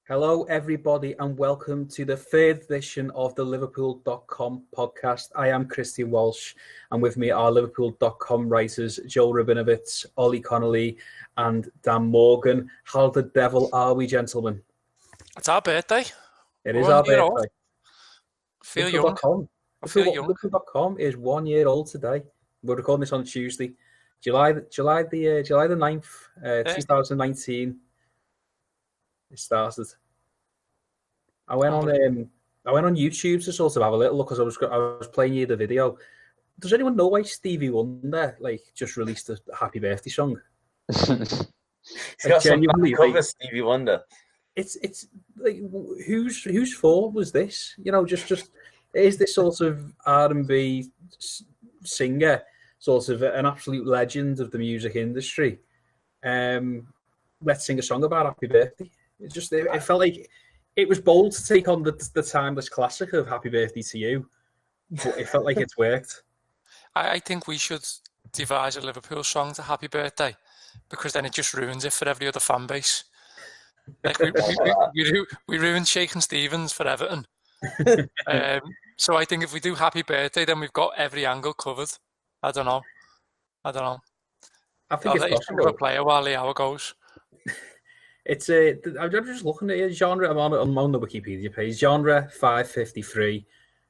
Hello, everybody, and welcome to the third edition of the Liverpool.com podcast. I am Kristian Walsh, and with me are Liverpool.com writers Joe Rabinowitz, Ollie, Connolly, and Dan Morgan. How the devil are we, gentlemen? It's our birthday. It is our birthday. I feel young. Liverpool.com is 1 year old today. We're recording this on Tuesday, July the 9th, 2019. It started. I went on YouTube to sort of have a little look because I was playing you the video. Does anyone know why Stevie Wonder just released a happy birthday song? He's got genuinely cover Stevie Wonder. It's like whose fault was this? You know, just is this sort of R&B singer, sort of an absolute legend of the music industry? Let's sing a song about happy birthday. It felt like it was bold to take on the timeless classic of Happy Birthday to You, but it felt like it's worked. I think we should devise a Liverpool song to Happy Birthday, because then it just ruins it for every other fan base. Like we ruined Shakin' Stevens for Everton. So I think if we do Happy Birthday, then we've got every angle covered. I don't know. I think I'll let it's you play a while the hour goes. It's I'm just looking at it. Genre. I'm on the Wikipedia page. Genre 553.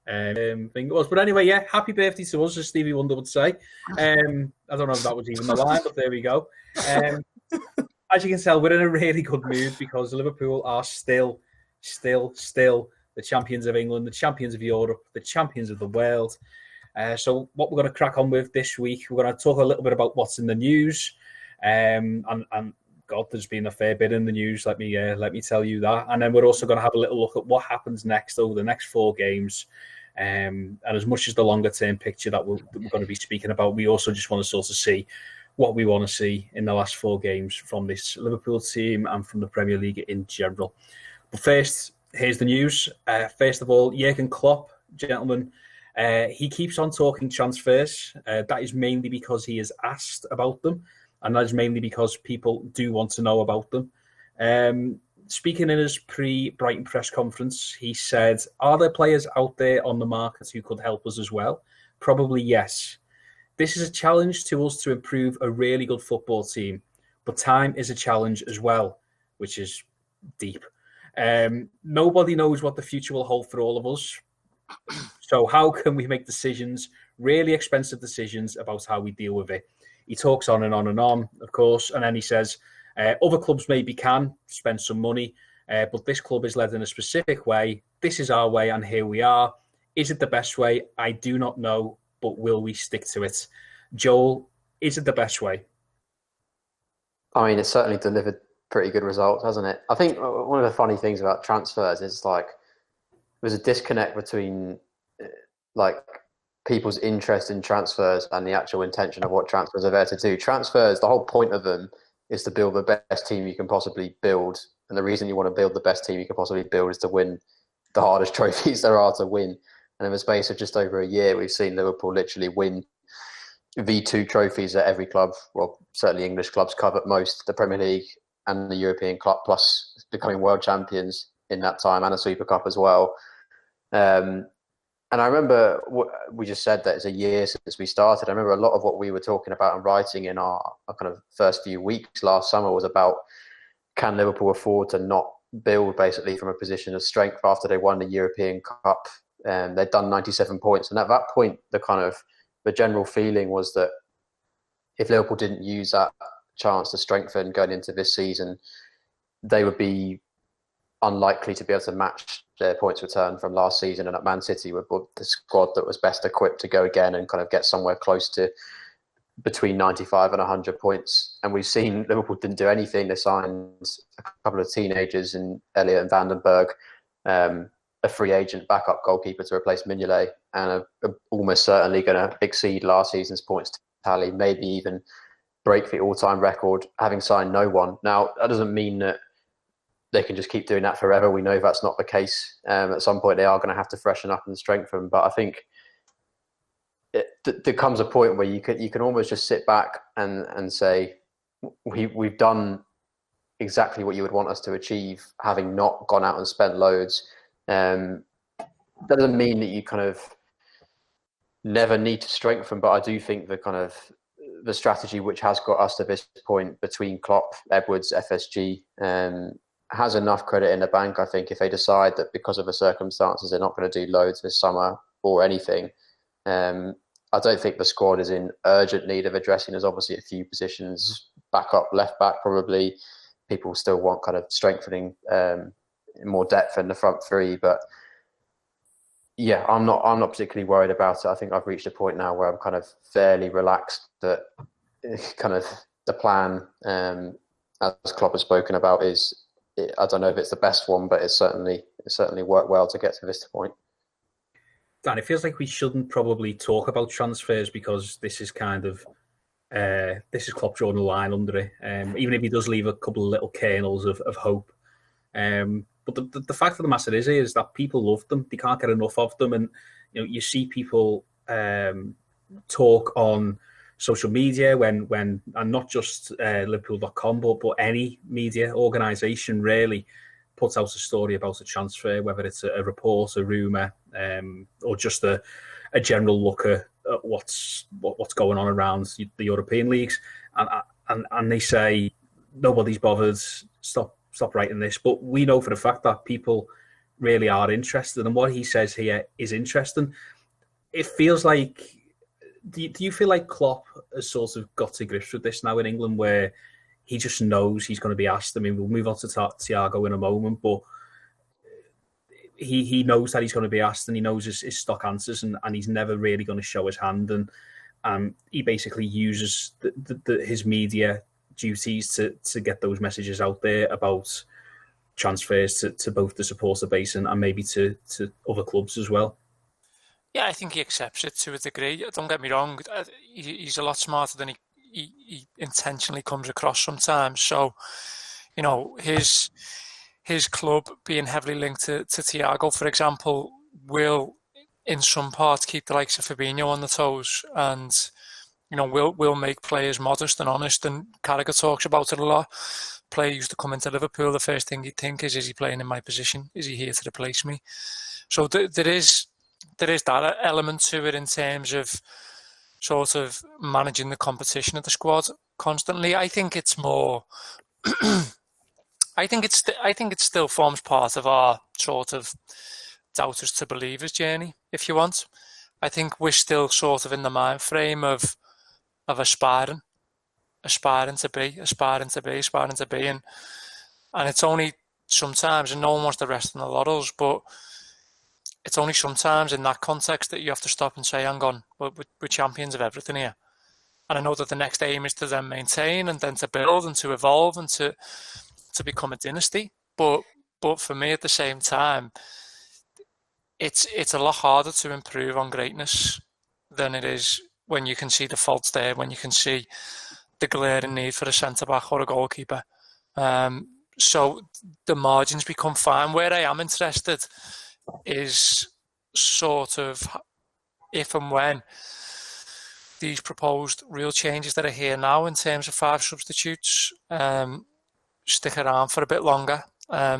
But anyway, yeah. Happy birthday to us, as Stevie Wonder would say. I don't know if that was even the line, but there we go. As you can tell, we're in a really good mood because Liverpool are still the champions of England, the champions of Europe, the champions of the world. So what we're going to crack on with this week, we're going to talk a little bit about what's in the news, and God, there's been a fair bit in the news. Let me tell you that. And then we're also going to have a little look at what happens next over the next 4 games. And as much as the longer term picture that we're going to be speaking about, we also just want to sort of see what we want to see in the last 4 games from this Liverpool team and from the Premier League in general. But first, here's the news. First of all, Jurgen Klopp, gentlemen, he keeps on talking transfers. That is mainly because he is asked about them. And that is mainly because people do want to know about them. Speaking in his pre-Brighton press conference, he said, "Are there players out there on the market who could help us as well? Probably yes. This is a challenge to us to improve a really good football team, but time is a challenge as well," which is deep. Nobody knows what the future will hold for all of us. So how can we make decisions, really expensive decisions, about how we deal with it? He talks on and on and on, of course, and then he says, other clubs maybe can spend some money, but this club is led in a specific way. This is our way, and here we are. Is it the best way? I do not know, but will we stick to it? Joel, is it the best way? I mean, it's certainly delivered pretty good results, hasn't it? I think one of the funny things about transfers is there's a disconnect between people's interest in transfers and the actual intention of what transfers are there to do. Transfers, the whole point of them is to build the best team you can possibly build. And the reason you want to build the best team you can possibly build is to win the hardest trophies there are to win. And in the space of just over a year, we've seen Liverpool literally win V2 trophies at every club. Well, certainly English clubs cover most, the Premier League and the European Club, plus becoming world champions in that time, and a Super Cup as well. And I remember we just said that it's a year since we started. I remember a lot of what we were talking about and writing in our kind of first few weeks last summer was about, can Liverpool afford to not build basically from a position of strength after they won the European Cup? They'd done 97 points. And at that point, the general feeling was that if Liverpool didn't use that chance to strengthen going into this season, they would be unlikely to be able to match their points return from last season, and at Man City with the squad that was best equipped to go again and kind of get somewhere close to between 95 and 100 points. And we've seen Liverpool didn't do anything. They signed a couple of teenagers in Elliot and Vandenberg, a free agent backup goalkeeper to replace Mignolet, and are almost certainly going to exceed last season's points tally, maybe even break the all-time record, having signed no one. Now, that doesn't mean that they can just keep doing that forever. We know that's not the case. At some point, they are going to have to freshen up and strengthen. But I think there comes a point where you can almost just sit back and say, we've done exactly what you would want us to achieve, having not gone out and spent loads. That doesn't mean that you kind of never need to strengthen, but I do think the strategy which has got us to this point between Klopp, Edwards, FSG, has enough credit in the bank. I think if they decide that because of the circumstances they're not going to do loads this summer or anything, I don't think the squad is in urgent need of addressing. There's obviously a few positions, back up, left back probably. People still want kind of strengthening, more depth in the front three, but yeah, I'm not particularly worried about it. I think I've reached a point now where I'm kind of fairly relaxed that kind of the plan, as Klopp has spoken about, I don't know if it's the best one, but it's certainly worked well to get to this point. Dan, it feels like we shouldn't probably talk about transfers because this is kind of this is Klopp drawing a line under it. Even if he does leave a couple of little kernels of hope. But the fact of the matter is that people love them. They can't get enough of them, and you see people talk on social media when and not just Liverpool.com, but any media organisation really puts out a story about a transfer, whether it's a report, a rumour, or just a general look at what's going on around the European leagues, and they say nobody's bothered. Stop writing this. But we know for a fact that people really are interested, and what he says here is interesting. It feels like. Do you feel like Klopp has sort of got to grips with this now in England, where he just knows he's going to be asked? I mean, we'll move on to Thiago in a moment, but he knows that he's going to be asked, and he knows his stock answers, and he's never really going to show his hand. And he basically uses his media duties to get those messages out there about transfers to both the supporter base and maybe to other clubs as well. Yeah, I think he accepts it to a degree. Don't get me wrong, he's a lot smarter than he intentionally comes across sometimes. So, his club being heavily linked to Thiago, for example, will in some parts keep the likes of Fabinho on the toes, and will make players modest and honest. And Carragher talks about it a lot. Player used to come into Liverpool, the first thing he'd think is he playing in my position? Is he here to replace me? So there is that element to it in terms of sort of managing the competition of the squad constantly. I think it's more. I think it still forms part of our sort of doubters to believers journey, if you want. I think we're still sort of in the mind frame of aspiring to be, and it's only sometimes, and no one wants to rest on the laurels, but it's only sometimes in that context that you have to stop and say, hang on, we're champions of everything here. And I know that the next aim is to then maintain and then to build and to evolve and to become a dynasty. But for me at the same time, it's a lot harder to improve on greatness than it is when you can see the faults there, when you can see the glaring need for a centre-back or a goalkeeper. So the margins become fine. Where I am interested is sort of if and when these proposed real changes that are here now in terms of 5 substitutes stick around for a bit longer,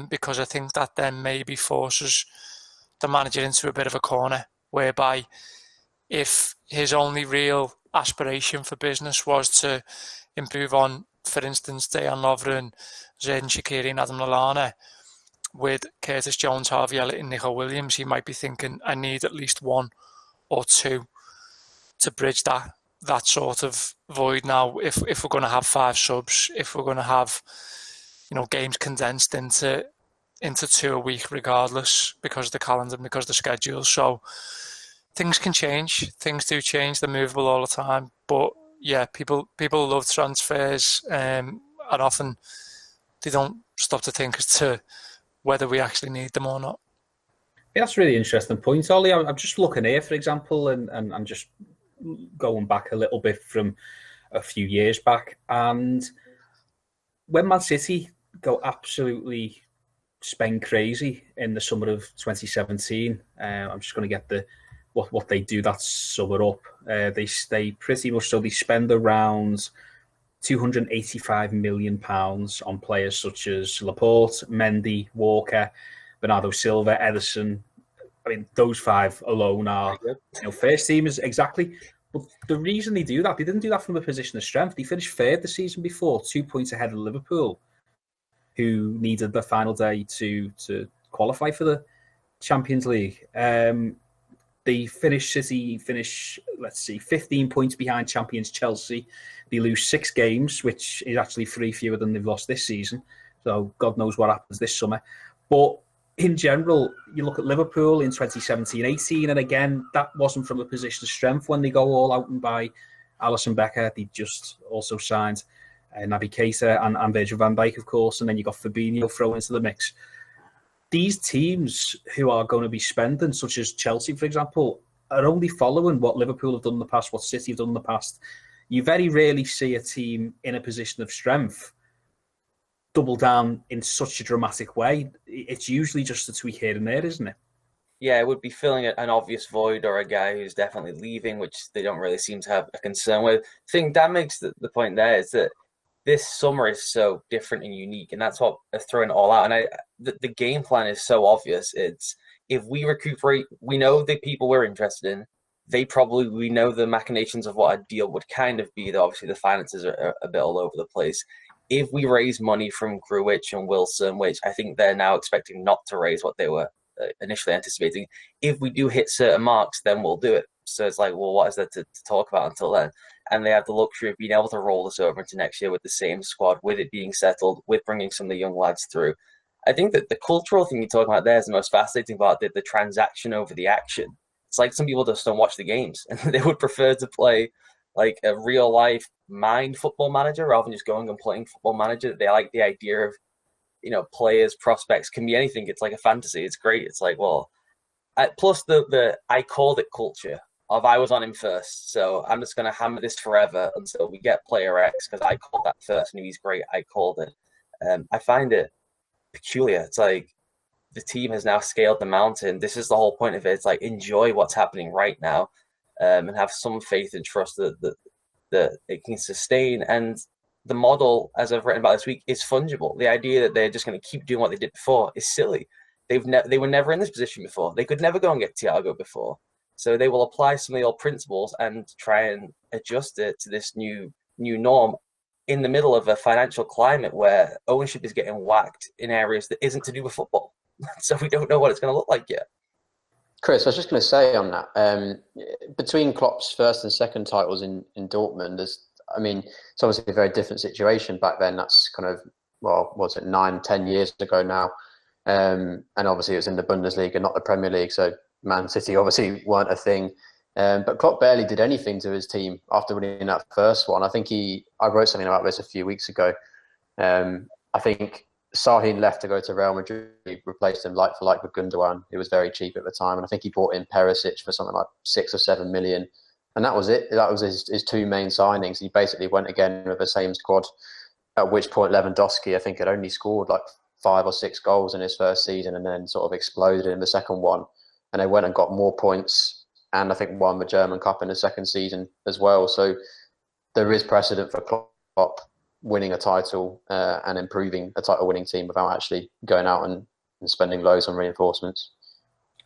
because I think that then maybe forces the manager into a bit of a corner, whereby if his only real aspiration for business was to improve on, for instance, Dejan Lovren, Xherdan Shaqiri and Adam Lallana, with Curtis Jones, Harvey Elliott and Nico Williams, he might be thinking, I need at least 1 or 2 to bridge that sort of void now. If we're going to have 5 subs, if we're going to have games condensed into 2 a week regardless, because of the calendar and because of the schedule. So things can change. Things do change. They're movable all the time. But yeah, people love transfers, and often they don't stop to think as to whether we actually need them or not. Yeah, that's a really interesting point, Ollie. I'm just looking here, for example, and I'm just going back a little bit from a few years back. And when Man City go absolutely spend crazy in the summer of 2017, I'm just going to get what they do that summer up. They pretty much, so they spend around £285 million on players such as Laporte, Mendy, Walker, Bernardo Silva, Ederson. I mean, those five alone are first teamers, exactly. But the reason they do that, they didn't do that from a position of strength. They finished third the season before, 2 points ahead of Liverpool, who needed the final day to qualify for the Champions League. City finish, 15 points behind champions Chelsea. They lose 6 games, which is actually 3 fewer than they've lost this season. So God knows what happens this summer. But in general, you look at Liverpool in 2017-18, and again, that wasn't from a position of strength when they go all out and buy Alisson Becker. They just also signed Naby Keita and Virgil van Dijk, of course, and then you got Fabinho thrown into the mix. These teams who are going to be spending, such as Chelsea, for example, are only following what Liverpool have done in the past, what City have done in the past. You very rarely see a team in a position of strength double down in such a dramatic way. It's usually just a tweak here and there, isn't it? Yeah, it would be filling an obvious void or a guy who's definitely leaving, which they don't really seem to have a concern with. I think that makes the point there is that this summer is so different and unique, and that's what is throwing it all out. And the game plan is so obvious. It's if we recuperate, we know the people we're interested in. We know the machinations of what a deal would kind of be. Though obviously the finances are a bit all over the place. If we raise money from Gruitch and Wilson, which I think they're now expecting not to raise what they were initially anticipating, if we do hit certain marks, then we'll do it. So it's like, well, what is there to talk about until then? And they have the luxury of being able to roll this over into next year with the same squad, with it being settled, with bringing some of the young lads through. I think that the cultural thing you're talking about there is the most fascinating part, the transaction over the action. It's like some people just don't watch the games, and they would prefer to play like a real-life mind football manager rather than just going and playing football manager. They like the idea of, players, prospects, can be anything. It's like a fantasy. It's great. It's like, well, plus the I called it culture of I was on him first, so I'm just going to hammer this forever until we get player X because I called that first and he's great. I called it. I find it peculiar. It's like the team has now scaled the mountain. This is the whole point of it. It's like enjoy what's happening right now, and have some faith and trust that it can sustain. And the model, as I've written about this week, is fungible. The idea that they're just going to keep doing what they did before is silly. They were never in this position before. They could never go and get Thiago before. So they will apply some of the old principles and try and adjust it to this new norm in the middle of a financial climate where ownership is getting whacked in areas that isn't to do with football. So we don't know what it's going to look like yet. Chris, I was just going to say on that, between Klopp's first and second titles in Dortmund, it's obviously a very different situation back then. That's kind of, 9-10 years ago now. And obviously it was in the Bundesliga, not the Premier League. So Man City obviously weren't a thing. But Klopp barely did anything to his team after winning that first one. I think I wrote something about this a few weeks ago. I think Sahin left to go to Real Madrid. He replaced him like for like with Gundogan, who was very cheap at the time. And I think he brought in Perisic for something like 6 or 7 million. And that was it. That was his 2 main signings. He basically went again with the same squad, at which point Lewandowski, I think, had only scored like 5 or 6 goals in his first season and then sort of exploded in the second one. And they went and got more points and I think won the German Cup in the second season as well. So there is precedent for Klopp winning a title and improving a title-winning team without actually going out and spending loads on reinforcements.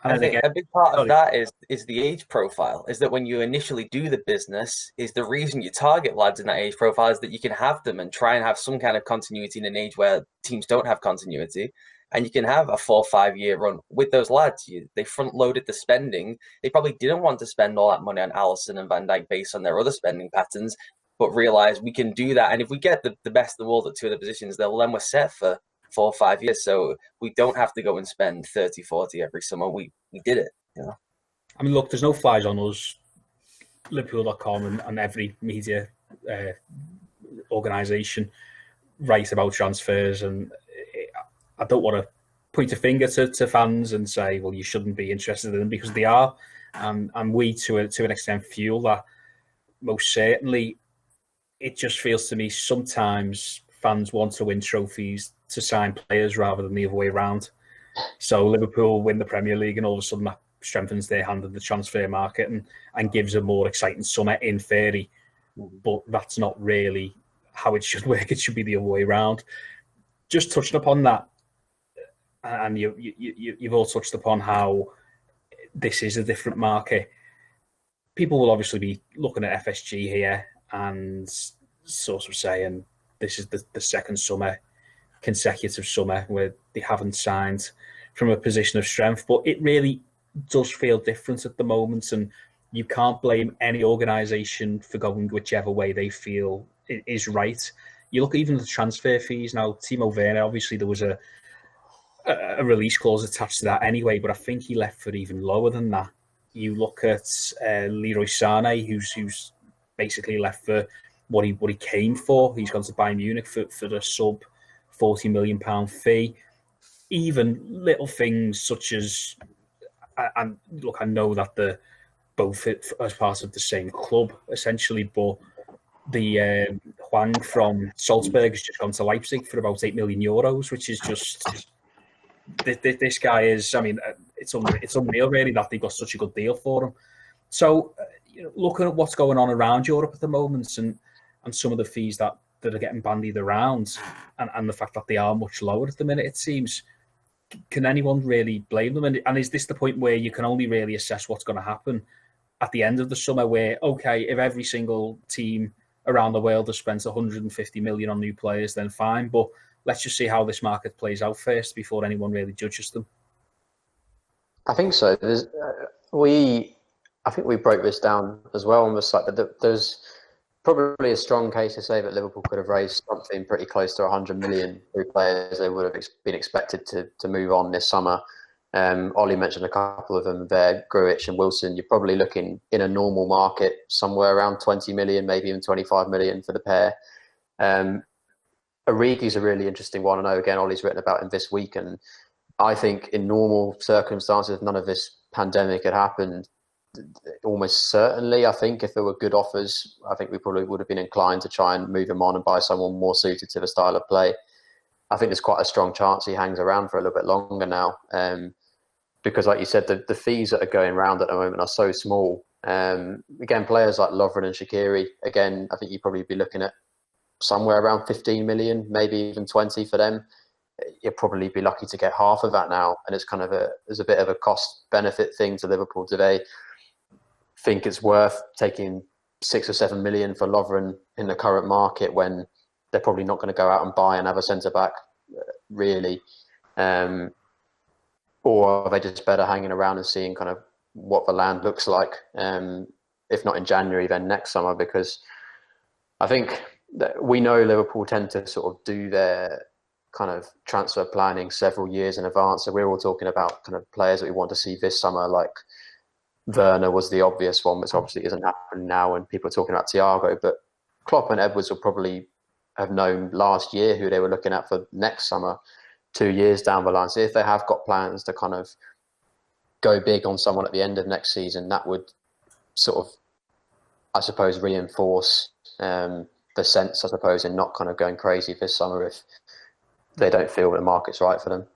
And I think a big part of that is the age profile, is that when you initially do the business, is the reason you target lads in that age profile is that you can have them and try and have some kind of continuity in an age where teams don't have continuity. And you can have a 4 or 5 year run with those lads. They front-loaded the spending. They probably didn't want to spend all that money on Alisson and Van Dijk based on their other spending patterns, but realize we can do that. And if we get the best in the world at 2 of the positions, then we're set for 4 or 5 years. So we don't have to go and spend 30, 40 every summer. We did it, I mean, look, there's no flies on us, Liverpool.com and every media organisation write about transfers. And I don't want to point a finger to fans and say, well, you shouldn't be interested in them, because they are. And we, to an extent, fuel that. Most certainly, it just feels to me sometimes fans want to win trophies to sign players rather than the other way around. So Liverpool win the Premier League and all of a sudden that strengthens their hand in the transfer market and gives a more exciting summer in theory. But that's not really how it should work. It should be the other way around. Just touching upon that, and you've all touched upon how this is a different market. People will obviously be looking at FSG here and sort of saying this is the second consecutive summer where they haven't signed from a position of strength, but it really does feel different at the moment, and you can't blame any organisation for going whichever way they feel is right. You look at even the transfer fees now. Timo Werner, obviously there was a release clause attached to that anyway, but I think he left for even lower than that. You look at Leroy Sané, who's basically left for what he came for. He's gone to Bayern Munich for a sub £40 million fee. Even little things such as, and look, I know that they're both as part of the same club essentially, but the Hwang from Salzburg has just gone to Leipzig for about €8 million, which is just this guy is. I mean, it's unreal really that they got such a good deal for him. So, looking at what's going on around Europe at the moment and some of the fees that are getting bandied around, and the fact that they are much lower at the minute, it seems. Can anyone really blame them? And is this the point where you can only really assess what's going to happen at the end of the summer, where, okay, if every single team around the world has spent 150 million on new players, then fine. But let's just see how this market plays out first before anyone really judges them. I think so. I think we broke this down as well on the site, but there's probably a strong case to say that Liverpool could have raised something pretty close to 100 million through players they would have been expected to move on this summer. Ollie mentioned a couple of them there, Grujic and Wilson. You're probably looking in a normal market somewhere around 20 million, maybe even 25 million for the pair. Origi's a really interesting one. I know, again, Ollie's written about him this week, and I think in normal circumstances, if none of this pandemic had happened, almost certainly, I think if there were good offers, I think we probably would have been inclined to try and move him on and buy someone more suited to the style of play. I think there's quite a strong chance he hangs around for a little bit longer now, because, like you said, the fees that are going around at the moment are so small. Again, players like Lovren and Shaqiri, again, I think you'd probably be looking at somewhere around 15 million, maybe even 20 for them. You'll probably be lucky to get half of that now, and it's kind of there's a bit of a cost benefit thing to Liverpool today. Think it's worth taking 6 or 7 million for Lovren in the current market when they're probably not going to go out and buy another centre back, really, or are they just better hanging around and seeing kind of what the land looks like, if not in January, then next summer? Because I think that we know Liverpool tend to sort of do their kind of transfer planning several years in advance. So we're all talking about kind of players that we want to see this summer, like Werner was the obvious one, which obviously isn't happening now, and people are talking about Thiago. But Klopp and Edwards will probably have known last year who they were looking at for next summer, 2 years down the line. So if they have got plans to kind of go big on someone at the end of next season, that would sort of, I suppose, reinforce the sense, I suppose, in not kind of going crazy this summer if they don't feel the market's right for them.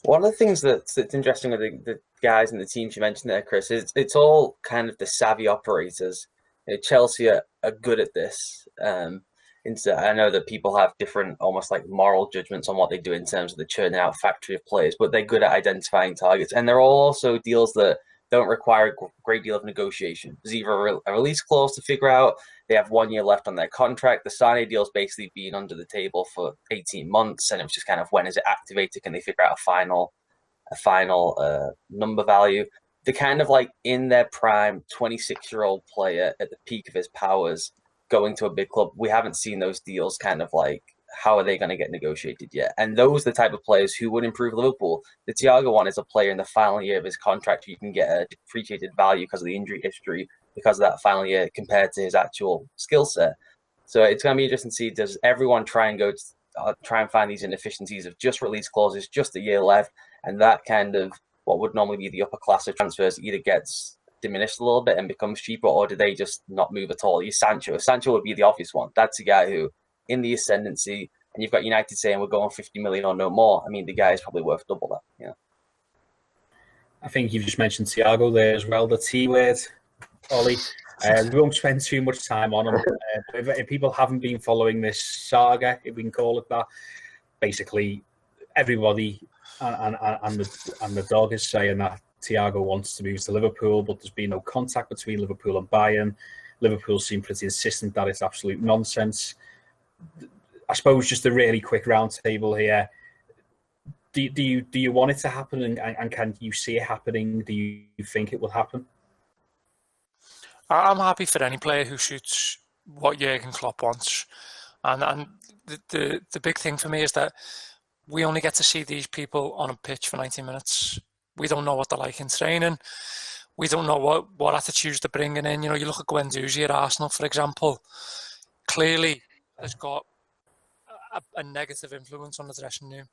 One of the things that's interesting with the guys and the teams you mentioned there, Chris, is it's all kind of the savvy operators. Chelsea are good at this. I know that people have different, almost like moral judgments on what they do in terms of the churning out factory of players, but they're good at identifying targets. And they're all also deals that don't require a great deal of negotiation. There's either a release clause to figure out. They have 1 year left on their contract. The Sané deal's basically been under the table for 18 months, and it was just kind of, when is it activated? Can they figure out a final number value? They're kind of like in their prime, 26-year-old player at the peak of his powers going to a big club. We haven't seen those deals kind of like, how are they going to get negotiated yet? And those are the type of players who would improve Liverpool. The Thiago one is a player in the final year of his contract who you can get a depreciated value because of the injury history, because of that final year compared to his actual skill set. So it's going to be interesting to see, does everyone try and find these inefficiencies of just release clauses, just a year left, and that kind of what would normally be the upper class of transfers either gets diminished a little bit and becomes cheaper, or do they just not move at all? Sancho would be the obvious one. That's a guy who, in the ascendancy, and you've got United saying we're going 50 million or no more. I mean, the guy is probably worth double that. Yeah. I think you've just mentioned Thiago there as well, the T word, Ollie. We won't spend too much time on him. If people haven't been following this saga, if we can call it that, basically everybody and the dog is saying that Thiago wants to move to Liverpool, but there's been no contact between Liverpool and Bayern. Liverpool seem pretty insistent that it's absolute nonsense. I suppose just a really quick round table here. Do you want it to happen, and can you see it happening? Do you think it will happen? I'm happy for any player who shoots what Jurgen Klopp wants, and the big thing for me is that we only get to see these people on a pitch for 90 minutes. We don't know what they're like in training. We don't know what attitudes they're bringing in. You know, you look at Guendouzi at Arsenal, for example. Clearly, has got a negative influence on the dressing room.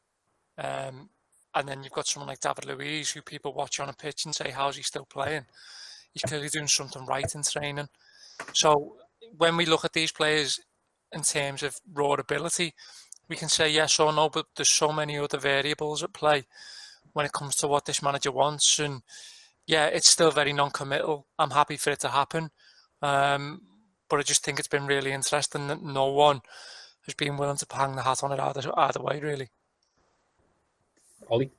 And then you've got someone like David Luiz, who people watch on a pitch and say, how's he still playing? He's clearly doing something right in training. So when we look at these players in terms of raw ability, we can say yes or no, but there's so many other variables at play when it comes to what this manager wants. And yeah, it's still very non-committal. I'm happy for it to happen. But I just think it's been really interesting that no one has been willing to hang the hat on it either way, really. Ollie?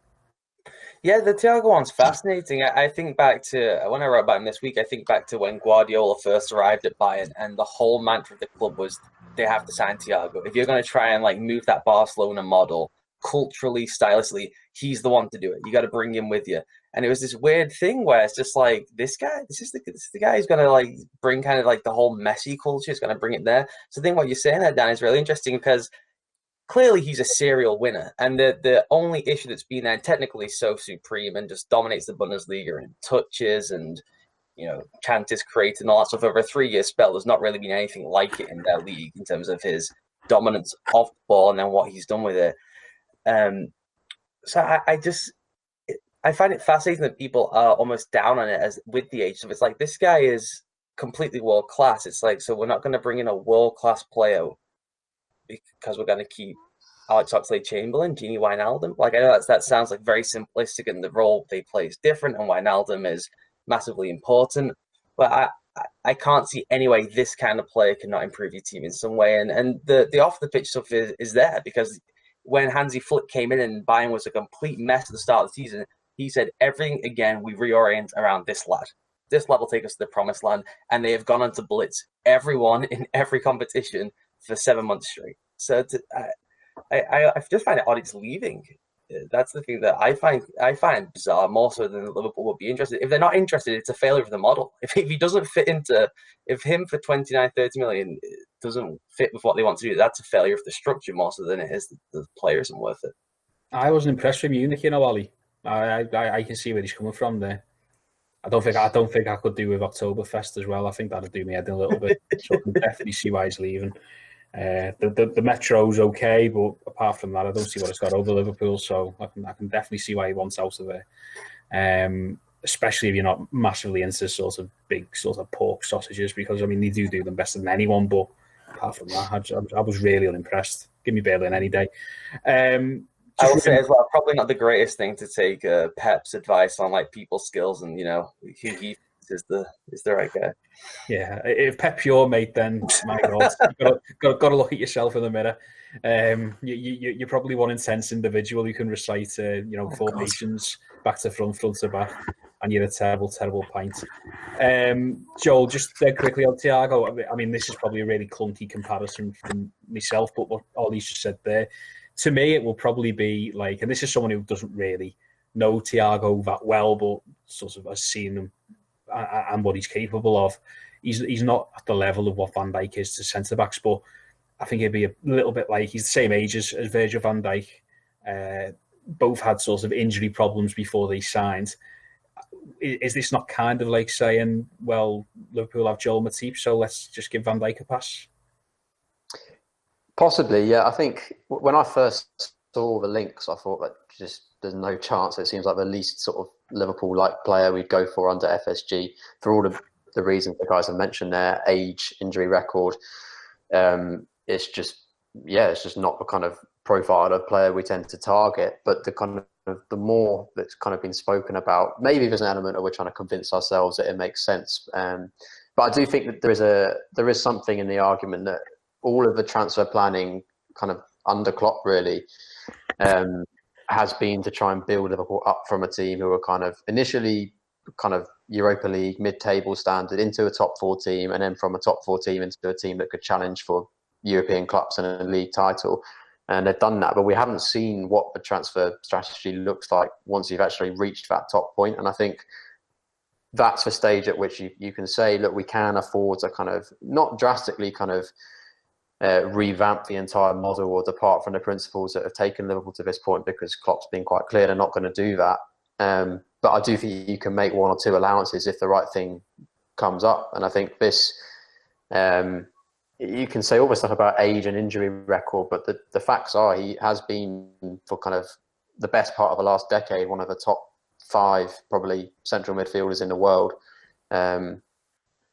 Yeah, the Thiago one's fascinating. I think back to, when I wrote about him this week, I think back to when Guardiola first arrived at Bayern, and the whole mantra of the club was they have to sign Thiago. If you're going to try and like move that Barcelona model culturally, stylistically, he's the one to do it. You got to bring him with you. And it was this weird thing where it's just like, this is the guy who's going to like bring kind of like the whole Messi culture. He's going to bring it there. So I think what you're saying there, Dan, is really interesting because clearly he's a serial winner. And the only issue that's been there, and technically so supreme and just dominates the Bundesliga in touches and, you know, chances created and all that stuff over a 3-year spell. There's not really been anything like it in their league in terms of his dominance of the ball and then what he's done with it. So I find it fascinating that people are almost down on it as with the age. So it's like, this guy is completely world class. It's like, so we're not going to bring in a world class player because we're going to keep Alex Oxlade-Chamberlain, Gini Wijnaldum. Like, I know that sounds like very simplistic, and the role they play is different, and Wijnaldum is massively important. But I can't see any way this kind of player cannot improve your team in some way. And the off the pitch stuff is there, because when Hansi Flick came in and Bayern was a complete mess at the start of the season, he said, everything again, we reorient around this lad. This lad will take us to the promised land. And they have gone on to blitz everyone in every competition for 7 months straight. So I just find it odd it's leaving. That's the thing that I find bizarre, more so than Liverpool would be interested. If they're not interested, it's a failure of the model. If he doesn't fit into, if him for 29, 30 million doesn't fit with what they want to do, that's a failure of the structure more so than it is the player isn't worth it. I wasn't impressed with Munich, you know, Ollie. I can see where he's coming from there. I don't think I could do with Oktoberfest as well. I think that'd do me head in a little bit. So I can definitely see why he's leaving. The Metro's okay, but apart from that, I don't see what it's got over Liverpool. So I can definitely see why he wants out of there. Especially if you're not massively into sort of big sort of pork sausages, because I mean they do them better than anyone. But apart from that, I was really unimpressed. Give me Berlin any day. I will say as well, probably not the greatest thing to take Pep's advice on like people skills and, you know, who he is the right guy. Yeah, if Pep's your mate, then my God, got to look at yourself in the mirror. You're probably one intense individual who can recite, formations back to front to back, and you're a terrible, terrible pint. Joel, just quickly on Thiago. I mean, this is probably a really clunky comparison from myself, but what Ollie's just said there. To me, it will probably be like, and this is someone who doesn't really know Thiago that well, but sort of has seen him and what he's capable of. He's not at the level of what Van Dijk is to centre-backs, but I think it'd be a little bit like, he's the same age as Virgil van Dijk. Both had sort of injury problems before they signed. Is this not kind of like saying, well, Liverpool have Joel Matip, so let's just give Van Dijk a pass? Possibly, yeah. I think when I first saw the links, I thought that just there's no chance. It seems like the least sort of Liverpool-like player we'd go for under FSG for all of the reasons the guys have mentioned there, age, injury record. It's just not the kind of profile of player we tend to target. But the more that's kind of been spoken about, maybe there's an element of we're trying to convince ourselves that it makes sense. But I do think that there is something in the argument that all of the transfer planning kind of under Klopp really has been to try and build Liverpool up from a team who were kind of initially kind of Europa League mid-table standard into a top 4 team, and then from a top 4 team into a team that could challenge for European clubs and a league title. And they've done that, but we haven't seen what the transfer strategy looks like once you've actually reached that top point. And I think that's the stage at which you can say, look, we can afford to kind of not drastically kind of revamp the entire model or depart from the principles that have taken Liverpool to this point, because Klopp's been quite clear they're not going to do that. But I do think you can make 1 or 2 allowances if the right thing comes up. And I think this, you can say all the stuff about age and injury record, but the facts are he has been, for kind of the best part of the last decade, one of the top 5 probably central midfielders in the world.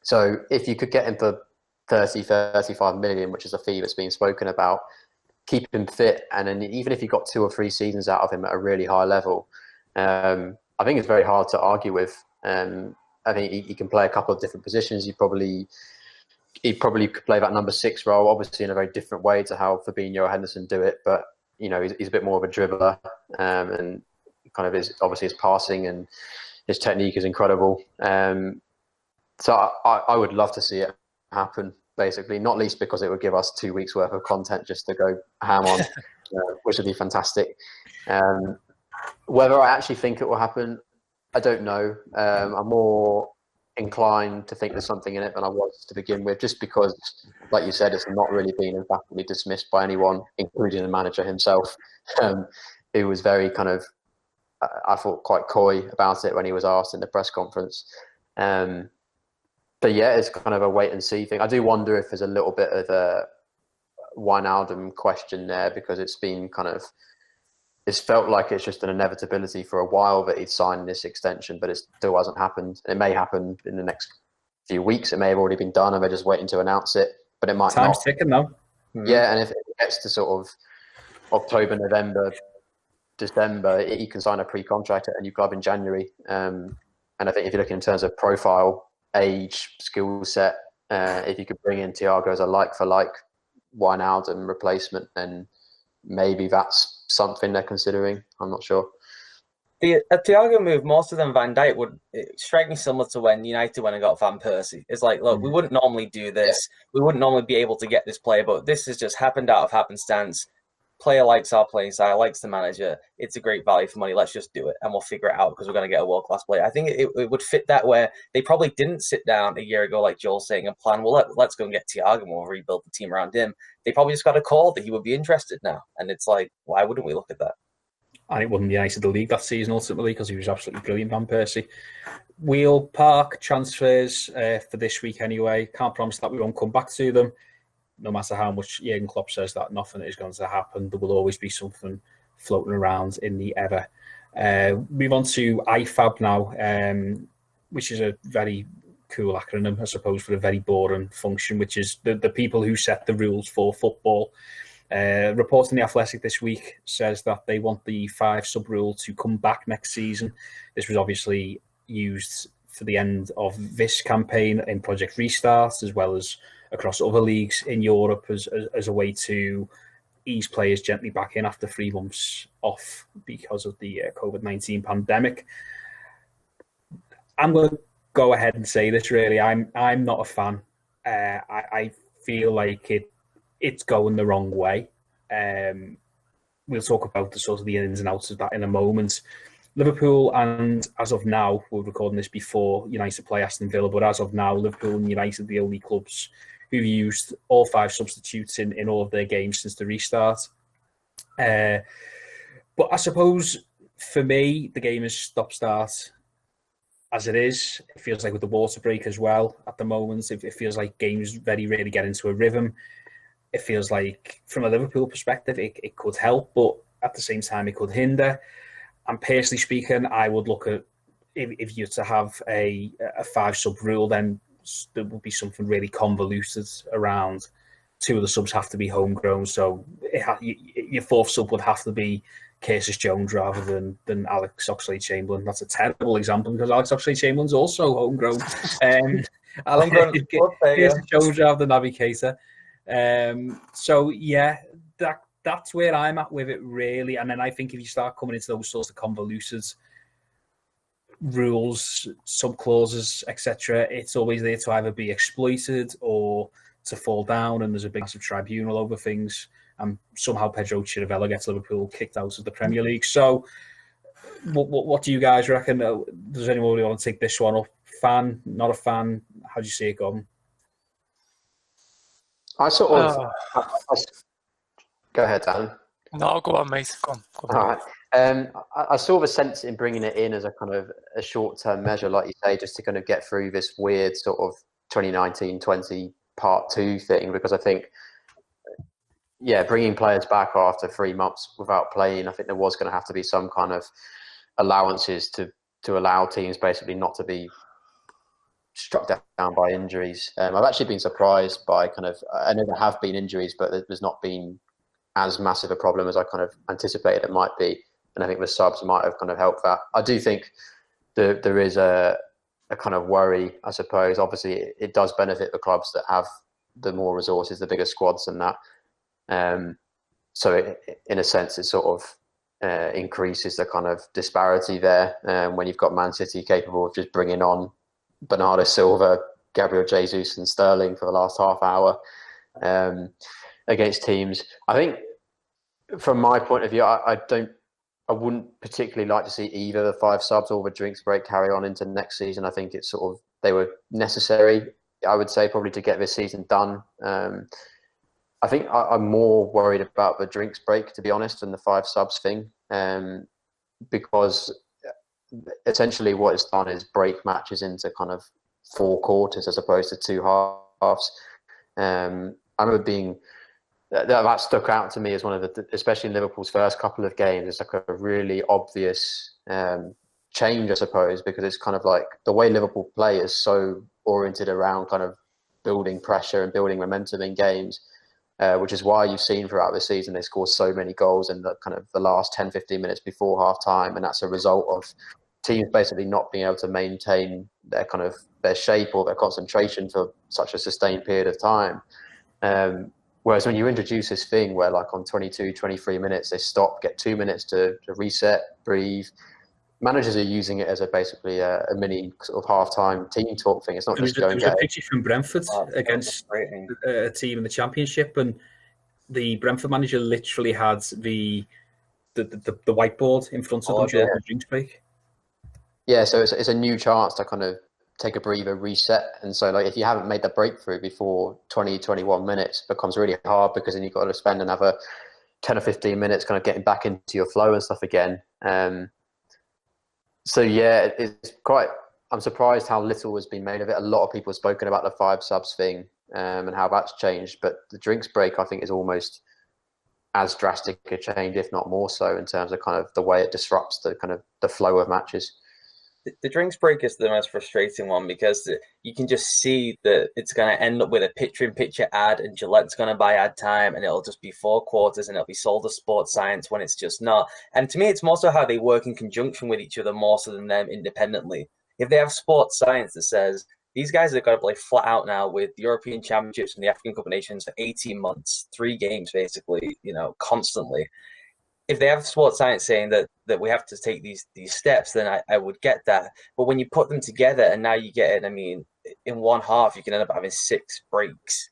So if you could get him for 35 million, which is a fee that's been spoken about, keep him fit, and then even if you got 2 or 3 seasons out of him at a really high level, I think it's very hard to argue with. I think he can play a couple of different positions. He probably could play that number 6 role, obviously in a very different way to how Fabinho or Henderson do it. But he's a bit more of a dribbler, and kind of his passing and his technique is incredible. So I would love to see it happen, basically, not least because it would give us 2 weeks worth of content just to go ham on, which would be fantastic. Whether I actually think it will happen, I don't know. I'm more inclined to think there's something in it than I was to begin with, just because, like you said, it's not really been emphatically dismissed by anyone, including the manager himself, who was very kind of, I thought, quite coy about it when he was asked in the press conference. But yeah, it's kind of a wait and see thing. I do wonder if there's a little bit of a Wijnaldum question there, because it's felt like it's just an inevitability for a while that he'd sign this extension, but it still hasn't happened. It may happen in the next few weeks. It may have already been done and they're just waiting to announce it, but it might not. Time's ticking though. Mm-hmm. Yeah, and if it gets to sort of October, November, December, you can sign a pre-contract at a new club in January. And I think if you're looking in terms of profile, age, skill set, if you could bring in Thiago as a like-for-like Wijnaldum replacement, then maybe that's something they're considering. I'm not sure. The Thiago move, more so than Van Dijk, would strike me similar to when United went and got Van Persie. It's like, look, we wouldn't normally do this. We wouldn't normally be able to get this player, but this has just happened out of happenstance. Player likes our playing style, likes the manager. It's a great value for money. Let's just do it, and we'll figure it out because we're going to get a world-class player. I think it would fit that, where they probably didn't sit down a year ago, like Joel's saying, and plan, well, let's go and get Thiago and we'll rebuild the team around him. They probably just got a call that he would be interested now. And it's like, why wouldn't we look at that? And it won the Ice of the League that season, ultimately, because he was absolutely brilliant, Van Persie. We'll park transfers for this week anyway. Can't promise that we won't come back to them. No matter how much Jurgen Klopp says that nothing is going to happen, there will always be something floating around in the ether. Move on to IFAB now, which is a very cool acronym, I suppose, for a very boring function, which is the people who set the rules for football. Report in The Athletic this week says that they want the 5 sub rule to come back next season. This was obviously used for the end of this campaign in Project Restart, as well as across other leagues in Europe, as a way to ease players gently back in after 3 months off because of the COVID-19 pandemic. I'm going to go ahead and say this, really. I'm not a fan. I feel like it's going the wrong way. We'll talk about the ins and outs of that in a moment. Liverpool, and as of now, we're recording this before United play Aston Villa, but as of now, Liverpool and United are the only clubs who've used all 5 substitutes in all of their games since the restart. But I suppose, for me, the game is stop-start as it is. It feels like with the water break as well at the moment. It feels like games very rarely get into a rhythm. It feels like, from a Liverpool perspective, it could help, but at the same time, it could hinder. And personally speaking, I would look at, if you're to have a 5 sub rule, then there would be something really convoluted around. 2 of the subs have to be homegrown, so your 4th sub would have to be Curtis Jones rather than Alex Oxlade-Chamberlain. That's a terrible example because Alex Oxlade-Chamberlain's also homegrown. Homegrown Curtis Jones rather than Naby Keita. So yeah, that's where I'm at with it really. And then I think if you start coming into those sorts of convoluted rules, sub-clauses, etc., it's always there to either be exploited or to fall down, and there's a big massive tribunal over things. And somehow Pedro Chirivella gets Liverpool kicked out of the Premier League. So what do you guys reckon? Does anyone want to take this one up? Fan, not a fan? How do you see it going? I sort of... Go ahead, Dan. No, go on, mate. Go on. All right. I saw the sense in bringing it in as a kind of a short-term measure, like you say, just to kind of get through this weird sort of 2019-20 Part 2 thing, because I think, bringing players back after 3 months without playing, I think there was going to have to be some kind of allowances to allow teams basically not to be struck down by injuries. I've actually been surprised by I know there have been injuries, but there's not been as massive a problem as I kind of anticipated it might be. And I think the subs might have kind of helped that. I do think there is a kind of worry, I suppose. Obviously, it does benefit the clubs that have the more resources, the bigger squads and that. So in a sense, it sort of increases the kind of disparity there when you've got Man City capable of just bringing on Bernardo Silva, Gabriel Jesus and Sterling for the last half hour against teams. I think from my point of view, I wouldn't particularly like to see either the 5 subs or the drinks break carry on into next season. I think it's sort of, they were necessary, I would say, probably to get this season done. I think I'm more worried about the drinks break, to be honest, than the 5 subs thing, because essentially what it's done is break matches into kind of 4 quarters as opposed to 2 halves. I remember that stuck out to me as one of the, especially in Liverpool's first couple of games, it's like a really obvious change, I suppose, because it's kind of like the way Liverpool play is so oriented around kind of building pressure and building momentum in games, which is why you've seen throughout the season they score so many goals in the kind of the last 10-15 minutes before half time, and that's a result of teams basically not being able to maintain their kind of their shape or their concentration for such a sustained period of time. Whereas when you introduce this thing where like on 22, 23 minutes, they stop, get 2 minutes to reset, breathe, managers are using it as basically a mini sort of half-time team talk thing. It's not just going. There was a picture from Brentford against a team in the Championship, and the Brentford manager literally had the whiteboard in front of them during the drinks break. Yeah, so it's a new chance to kind of take a breather, reset. And so like if you haven't made the breakthrough before 20, 21 minutes, it becomes really hard, because then you've got to spend another 10 or 15 minutes kind of getting back into your flow and stuff again. So yeah, it's quite, I'm surprised how little has been made of it. A lot of people have spoken about the 5 subs thing and how that's changed, but the drinks break I think is almost as drastic a change, if not more so, in terms of kind of the way it disrupts the kind of the flow of matches. The drinks break is the most frustrating one, because you can just see that it's going to end up with a picture-in-picture ad, and Gillette's going to buy ad time, and it'll just be 4 quarters, and it'll be sold as sports science when it's just not. And to me, it's more so how they work in conjunction with each other more so than them independently. If they have sports science that says these guys have got to play flat out now with the European Championships and the African Cup of Nations for 18 months, 3 games basically, constantly. If they have sports science saying that we have to take these steps, then I would get that. But when you put them together and now you get it, I mean, in one half, you can end up having 6 breaks.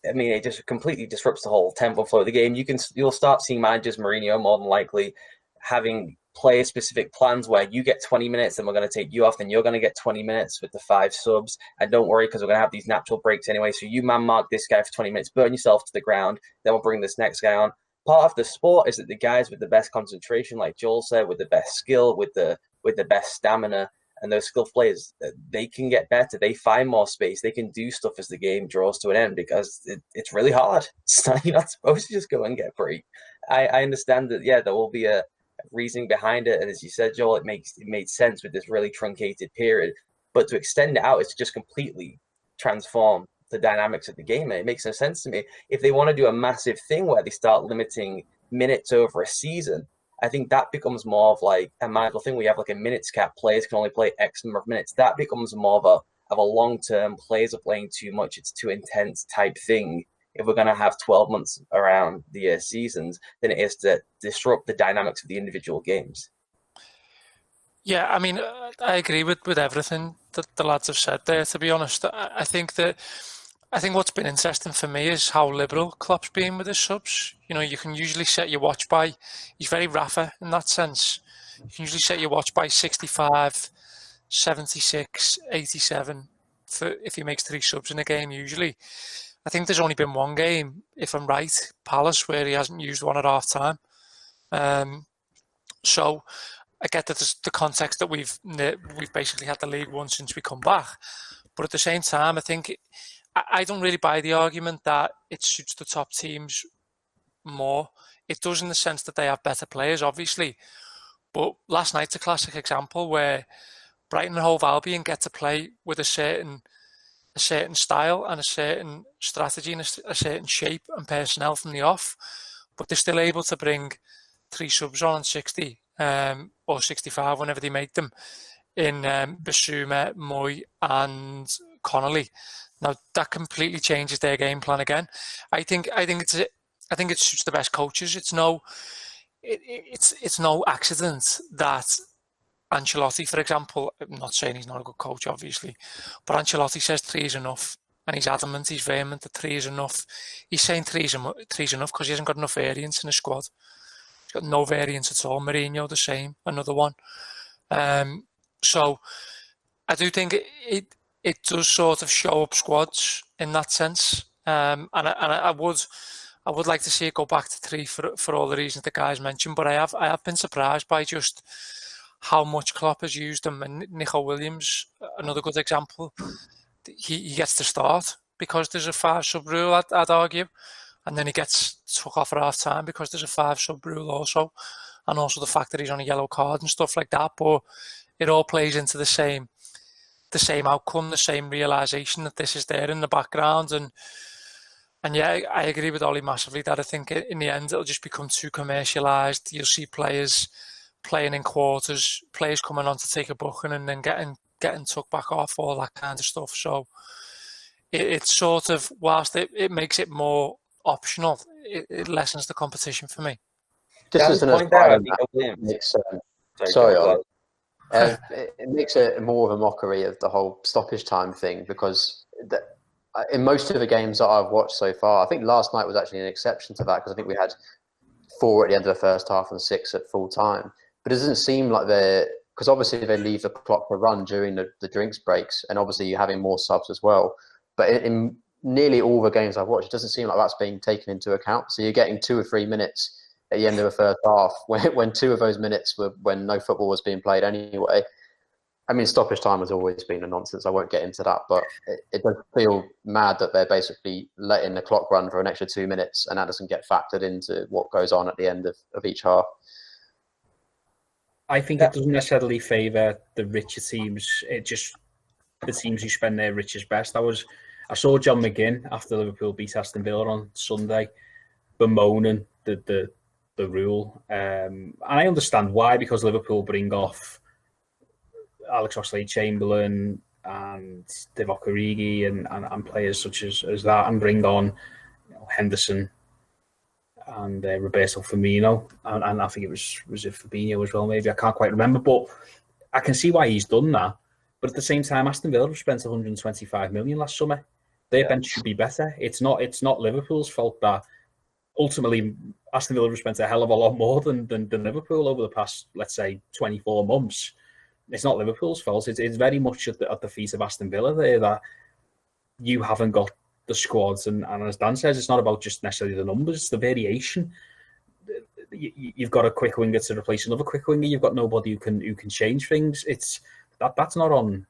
I mean, it just completely disrupts the whole tempo flow of the game. You'll start seeing managers, Mourinho more than likely, having player-specific plans where you get 20 minutes, then we're going to take you off, then you're going to get 20 minutes with the 5 subs. And don't worry, because we're going to have these natural breaks anyway. So you man-mark this guy for 20 minutes, burn yourself to the ground, then we'll bring this next guy on. Part of the sport is that the guys with the best concentration, like Joel said, with the best skill, with the best stamina, and those skilled players, they can get better. They find more space. They can do stuff as the game draws to an end, because it's really hard. You're not supposed to just go and get break. I understand that, yeah, there will be a reasoning behind it. And as you said, Joel, it made sense with this really truncated period. But to extend it out is to just completely transform the dynamics of the game, and it makes no sense to me. If they want to do a massive thing where they start limiting minutes over a season, I think that becomes more of like a magical thing. We have like a minutes cap. Players can only play X number of minutes. That becomes more of a long-term, players are playing too much, it's too intense type thing. If we're going to have 12 months around the seasons, then it is to disrupt the dynamics of the individual games. Yeah, I mean, I agree with everything that the lads have said there, to be honest. I think what's been interesting for me is how liberal Klopp's been with his subs. You know, you can usually set your watch by, he's very Rafa in that sense. You can usually set your watch by 65, 76, 87 if he makes 3 subs in a game usually. I think there's only been one game, if I'm right, Palace, where he hasn't used one at half time. So I get that there's the context that we've basically had the League One since we come back. But at the same time, I think I don't really buy the argument that it suits the top teams more. It does in the sense that they have better players, obviously. But last night's a classic example where Brighton and Hove Albion get to play with a certain style and a certain strategy and a certain shape and personnel from the off, but they're still able to bring 3 subs on 60 or 65 whenever they make them in Basuma, Moy and Connolly. Now that completely changes their game plan again. I think it suits the best coaches. It's no accident that Ancelotti, for example, I'm not saying he's not a good coach, obviously, but Ancelotti says 3 is enough, and he's adamant, he's vehement that 3 is enough. He's saying 3 is enough because he hasn't got enough variance in his squad. He's got no variance at all. Mourinho, the same, another one. So I do think it does sort of show up squads in that sense, and I would like to see it go back to 3 for all the reasons the guys mentioned, but I have been surprised by just how much Klopp has used them. And Nico Williams, another good example, he gets to start because there's a 5 sub rule, I'd argue, and then he gets took off at half time because there's a 5 sub rule also, and also the fact that he's on a yellow card and stuff like that. But it all plays into the same outcome, the same realization that this is there in the background. And yeah, I agree with Ollie massively that I think in the end it'll just become too commercialised. You'll see players playing in quarters, players coming on to take a booking and then getting took back off, all that kind of stuff. So it's sort of, whilst it makes it more optional, it lessens the competition for me. Just as an aside, it makes it more of a mockery of the whole stoppage time thing, because in most of the games that I've watched so far, I think last night was actually an exception to that, because I think we had 4 at the end of the first half and 6 at full time. But it doesn't seem like because obviously they leave the clock to run during the drinks breaks, and obviously you're having more subs as well. But in nearly all the games I've watched, it doesn't seem like that's being taken into account. So you're getting 2 or 3 minutes at the end of the first half, when 2 of those minutes were when no football was being played anyway. I mean, stoppage time has always been a nonsense. I won't get into that, but it does feel mad that they're basically letting the clock run for an extra 2 minutes, and that doesn't get factored into what goes on at the end of each half. I think it doesn't necessarily favour the richer teams. It just the teams who spend their richest best. I saw John McGinn after Liverpool beat Aston Villa on Sunday bemoaning the rule, and I understand why, because Liverpool bring off Alex Oxlade-Chamberlain and Divock Origi and players such as that, and bring on Henderson and Roberto Firmino, and I think it was it Fabinho as well, maybe, I can't quite remember, but I can see why he's done that. But at the same time, Aston Villa have spent 125 million last summer. Their bench should be better. It's not Liverpool's fault that ultimately Aston Villa have spent a hell of a lot more than Liverpool over the past, let's say, 24 months. It's not Liverpool's fault. It's very much at the feet of Aston Villa there that you haven't got the squads, and as Dan says, it's not about just necessarily the numbers, it's the variation. You've got a quick winger to replace another quick winger. You've got nobody who can change things. That's not on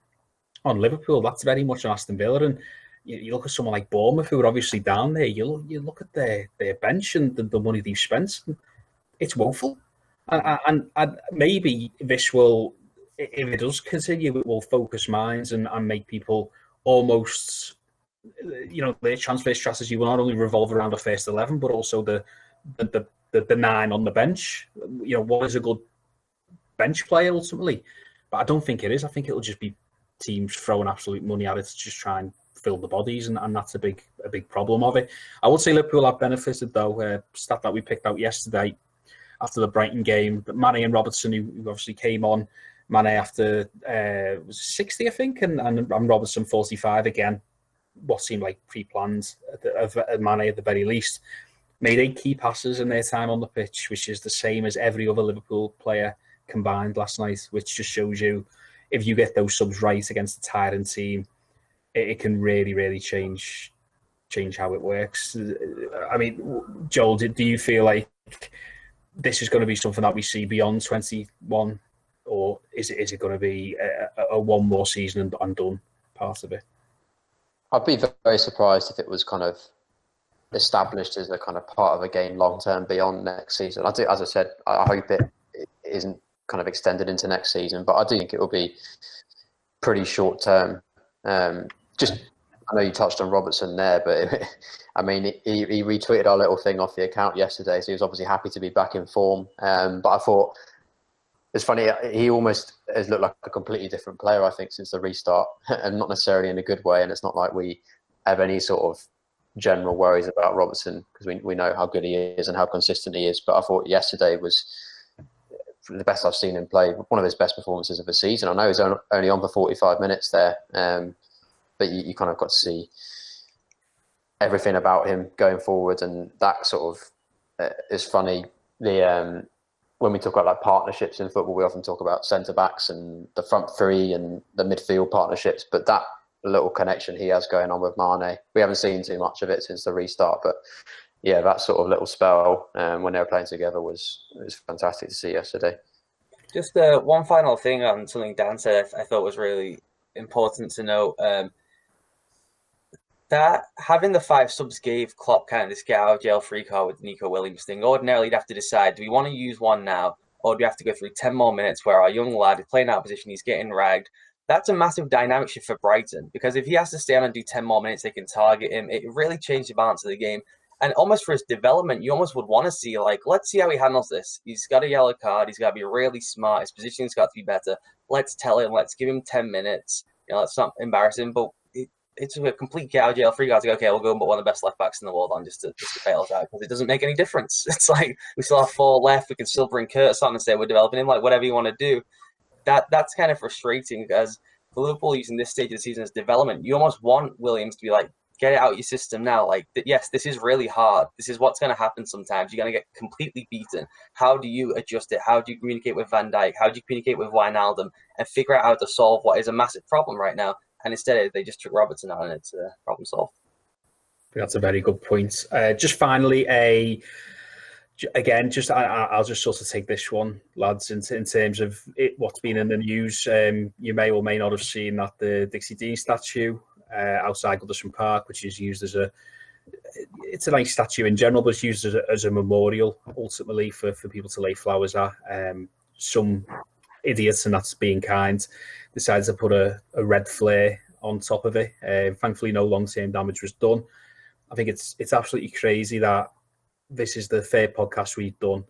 Liverpool. That's very much on Aston Villa. And you look at someone like Bournemouth, who are obviously down there. You look at their bench and the money they've spent. It's woeful. And maybe this will, if it does continue, it will focus minds and make people almost, their transfer strategy will not only revolve around the first 11, but also the the 9 on the bench. What is a good bench player ultimately? But I don't think it is. I think it'll just be teams throwing absolute money at it to just try and fill the bodies, and that's a big problem of it. I would say Liverpool have benefited though. Stat that we picked out yesterday after the Brighton game, but Mane and Robertson, who obviously came on, Mane after was 60, I think, and Robertson 45 again. What seemed like pre-planned of Mane at the very least. Made 8 key passes in their time on the pitch, which is the same as every other Liverpool player combined last night, which just shows you if you get those subs right against a tiring team, it can really, really change how it works. I mean, Joel, do you feel like this is going to be something that we see beyond 21, or is it going to be a one more season and done part of it? I'd be very surprised if it was kind of established as a kind of part of a game long term beyond next season. As I said, I hope it isn't kind of extended into next season, but I do think it will be pretty short term. I know you touched on Robertson there, but I mean, he retweeted our little thing off the account yesterday, so he was obviously happy to be back in form. But I thought it's funny, he almost has looked like a completely different player, I think, since the restart, and not necessarily in a good way. And it's not like we have any sort of general worries about Robertson, because we know how good he is and how consistent he is. But I thought yesterday was the best I've seen him play, one of his best performances of the season. I know he's only on for 45 minutes there, but you kind of got to see everything about him going forward, and that sort of is funny. When we talk about like partnerships in football, we often talk about centre backs and the front three and the midfield partnerships, but that little connection he has going on with Mane, we haven't seen too much of it since the restart. But yeah, that sort of little spell when they were playing together was fantastic to see yesterday. Just one final thing on something Dan said I thought was really important to note. That having the 5 subs gave Klopp kind of this get out of jail free card with Nico Williams thing. Ordinarily, you'd have to decide, do we want to use one now, or do we have to go through 10 more minutes where our young lad is playing out of position, he's getting ragged? That's a massive dynamic shift for Brighton, because if he has to stay on and do 10 more minutes, they can target him. It really changed the balance of the game. And almost for his development, you almost would want to see, like, let's see how he handles this. He's got a yellow card. He's got to be really smart. His positioning's got to be better. Let's tell him. Let's give him 10 minutes. Let's not embarrass him. But it's a complete get out of jail free card to go, okay, we'll go and put one of the best left backs in the world on just to bail us out, because it doesn't make any difference. It's like we still have 4 left. We can still bring Curtis on and say we're developing him. Like, whatever you want to do. That's kind of frustrating, because for Liverpool using this stage of the season as development, you almost want Williams to be like, get it out of your system now. Like, yes, this is really hard. This is what's going to happen sometimes. You're going to get completely beaten. How do you adjust it? How do you communicate with Van Dijk? How do you communicate with Wijnaldum and figure out how to solve what is a massive problem right now? And instead, they just took Robertson out, and it's problem solved. I think that's a very good point. Just finally, I'll just sort of take this one, lads, in terms of what's been in the news. You may or may not have seen that the Dixie Dean statue outside Goodison Park, which is used as it's a nice statue in general, but it's used as a memorial, ultimately, for people to lay flowers at. Some idiots, and that's being kind, decided to put a red flare on top of it. Thankfully, no long-term damage was done. I think it's absolutely crazy that this is the 3rd podcast we've done,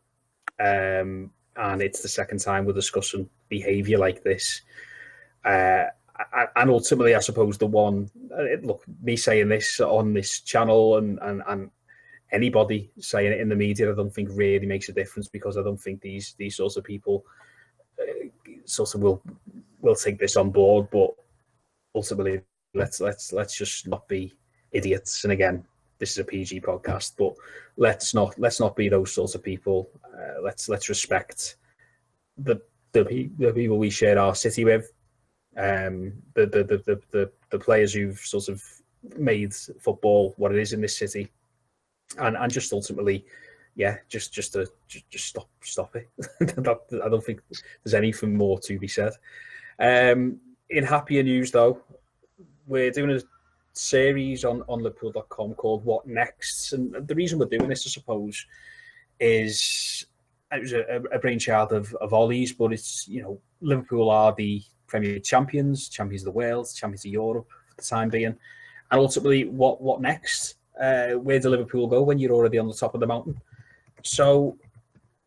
and it's the 2nd time we're discussing behaviour like this. And ultimately, I suppose the one, look, me saying this on this channel and anybody saying it in the media, I don't think really makes a difference, because I don't think these sorts of people sort of will take this on board. But ultimately, let's just not be idiots. And again, this is a PG podcast, but let's not be those sorts of people. Let's respect the people we share our city with, the players who've sort of made football what it is in this city, and just ultimately, yeah, just stop it. I don't think there's anything more to be said. In happier news, though, we're doing a series on Liverpool.com called What Next? And the reason we're doing this, I suppose, is it was a brainchild of Ollie's, but it's, Liverpool are the Premier champions of the world, champions of Europe for the time being. And ultimately, what next? Where do Liverpool go when you're already on the top of the mountain? So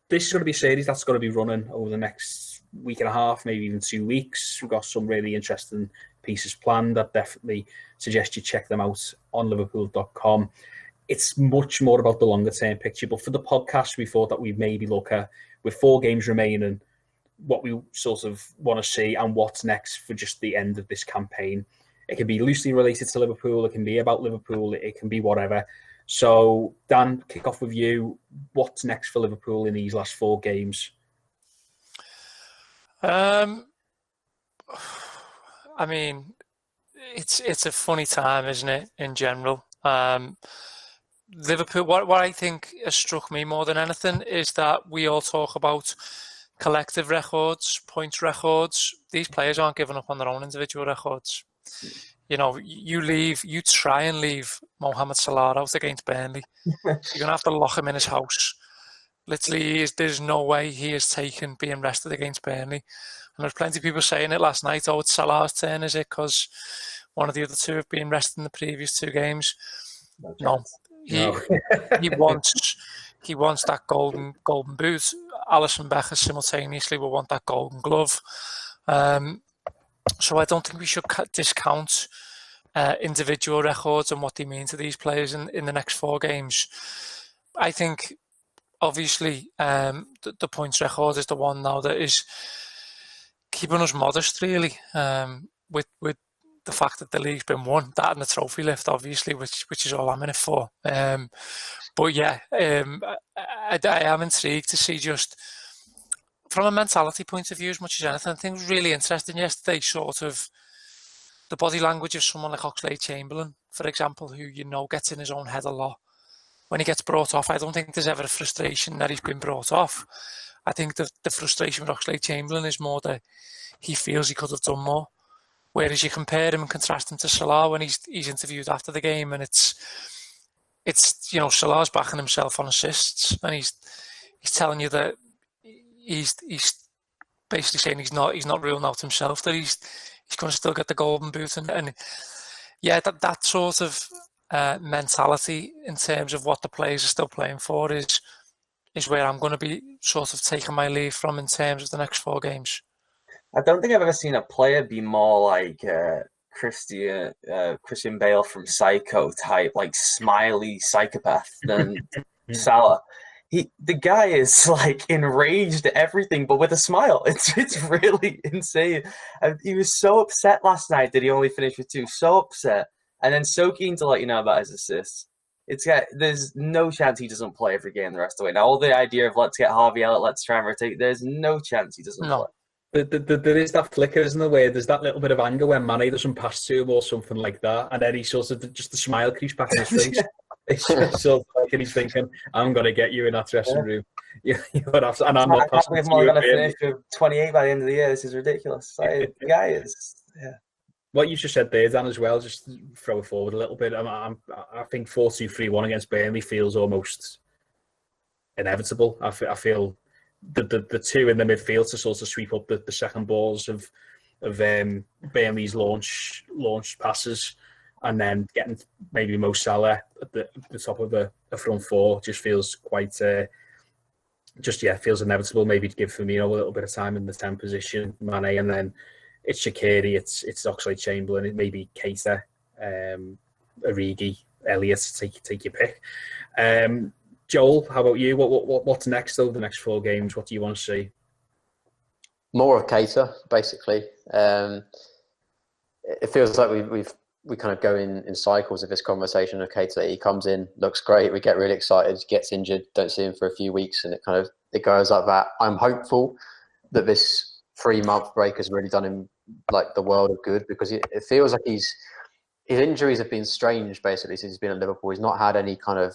this is going to be a series that's going to be running over the next week and a half, maybe even 2 weeks. We've got some really interesting pieces planned. I'd definitely suggest you check them out on liverpool.com. It's much more about the longer term picture, but for the podcast, we thought that we'd maybe look at, with 4 games remaining, what we sort of want to see and what's next for just the end of this campaign. It can be loosely related to Liverpool. It can be about Liverpool. It can be whatever. So, Dan, kick off with you. What's next for Liverpool in these last 4 games? I mean, it's a funny time, isn't it, in general? Liverpool, what I think has struck me more than anything is that we all talk about collective records, points records. These players aren't giving up on their own individual records. You know, you try and leave Mohamed Salah out against Burnley. You're going to have to lock him in his house. Literally, there's no way he is taken being rested against Burnley. And there's plenty of people saying it last night, it's Salah's turn, is it? Because one of the other 2 have been rested in the previous 2 games. No. He wants that golden boot. Alisson Becker simultaneously will want that golden glove. So I don't think we should discount individual records and what they mean to these players in the next 4 games. I think, obviously, the points record is the one now that is keeping us modest, really, with the fact that the league's been won, that and the trophy lift, obviously, which is all I'm in it for. But yeah, I am intrigued to see, just from a mentality point of view as much as anything. I think it was really interesting yesterday, sort of the body language of someone like Oxlade-Chamberlain, for example, who gets in his own head a lot. When he gets brought off, I don't think there's ever a frustration that he's been brought off. I think the frustration with Oxlade-Chamberlain is more that he feels he could have done more. Whereas you compare him and contrast him to Salah when he's interviewed after the game, and it's Salah's backing himself on assists, and he's telling you that he's basically saying he's not ruling out himself, that he's going to still get the golden boot, and yeah, that sort of mentality in terms of what the players are still playing for is where I'm going to be sort of taking my leave from in terms of the next 4 games. I don't think I've ever seen a player be more like Christian Bale from Psycho type, like smiley psychopath than Salah. The guy is like enraged at everything, but with a smile. It's really insane. He was so upset last night that he only finished with 2. So upset, and then so keen to let you know about his assists. There's no chance he doesn't play every game the rest of the way. Now, all the idea of let's get Harvey out, let's try and rotate. There's no chance he doesn't play. There is that flicker, isn't there, where there's that little bit of anger when Mane doesn't pass to him or something like that, and then he sort of just the smile creeps back in his face. It's just sort of like, and he's thinking, "I'm going to get you in that dressing room." And I'm not passing to you. I'm going to finish with 28 by the end of the year. This is ridiculous. The guy is, yeah. What you just said there, Dan, as well, just throw it forward a little bit. I think 4-2-3-1 against Burnley feels almost inevitable. I feel the 2 in the midfield to sort of sweep up the second balls of Burnley's launch passes, and then getting maybe Mo Salah at the top of the front 4 just feels quite feels inevitable. Maybe to give Firmino a little bit of time in the 10 position, Mane, and then it's Shaqiri, it's Oxlade-Chamberlain, it may be Keita, Origi, Elliott, take your pick. Joel, how about you? What's next over the next 4 games? What do you want to see? More of Keita, basically. It feels like we kind of go in cycles of this conversation of Keita. He comes in, looks great, we get really excited, gets injured, don't see him for a few weeks, and it goes like that. I'm hopeful that this 3-month break has really done him like the world of good, because it feels like his injuries have been strange basically since he's been at Liverpool. He's not had any kind of